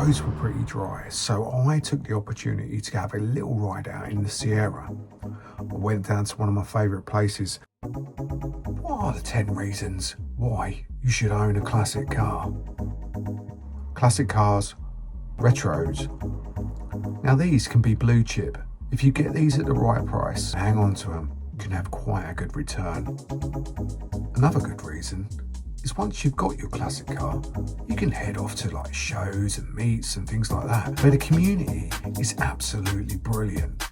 roads were pretty dry, so I took the opportunity to have a little ride out in the Sierra. I went down to one of my favourite places. What are the 10 reasons why you should own a classic car? Classic cars, retros. Now these can be blue chip. If you get these at the right price, hang on to them, you can have quite a good return. Another good reason is once you've got your classic car, you can head off to like shows and meets and things like that, where the community is absolutely brilliant.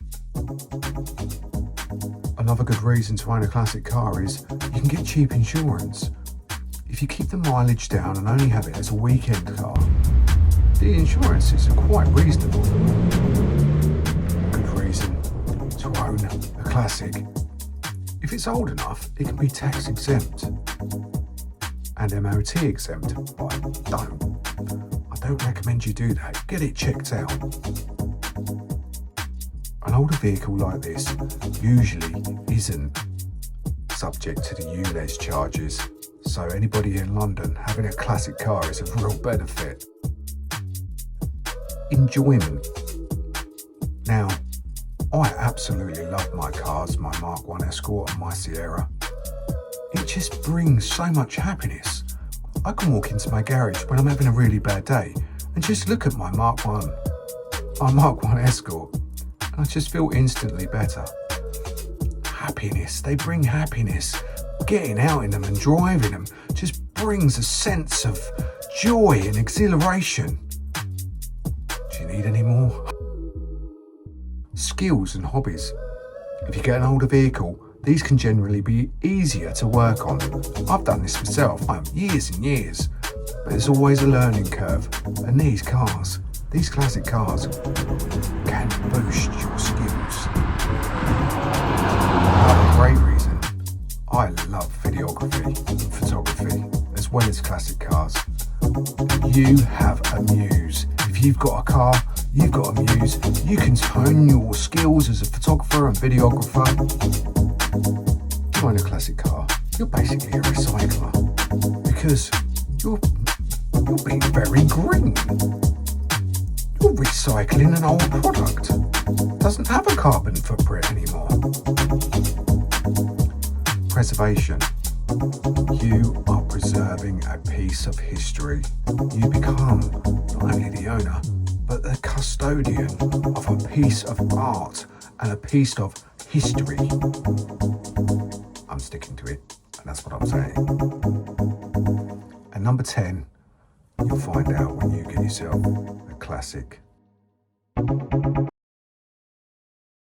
Another good reason to own a classic car is you can get cheap insurance. If you keep the mileage down and only have it as a weekend car, the insurances are quite reasonable. Good reason to own a classic. If it's old enough, it can be tax exempt and MOT exempt, but I don't recommend you do that. Get it checked out. An older vehicle like this usually isn't subject to the ULEZ charges, so anybody in London having a classic car is a real benefit. Enjoyment. Now, I absolutely love my cars, my Mark 1 Escort and my Sierra. It just brings so much happiness. I can walk into my garage when I'm having a really bad day and just look at my Mark 1 Escort, and I just feel instantly better. Happiness, they bring happiness. Getting out in them and driving them just brings a sense of joy and exhilaration. Do you need any more? Skills and hobbies. If you get an older vehicle, these can generally be easier to work on. I've done this myself, years and years, but there's always a learning curve. And these classic cars, can boost your skills. Another great reason, I love videography and photography, as well as classic cars. You have a muse. If you've got a car, you've got a muse. You can hone your skills as a photographer and videographer. You own a classic car, you're basically a recycler, because you're being very green. You're recycling an old product. It doesn't have a carbon footprint anymore. Preservation. You are preserving a piece of history. You become not only the owner, but the custodian of a piece of art and a piece of history. I'm sticking to it, and that's what I'm saying. And number 10, you'll find out when you get yourself a classic.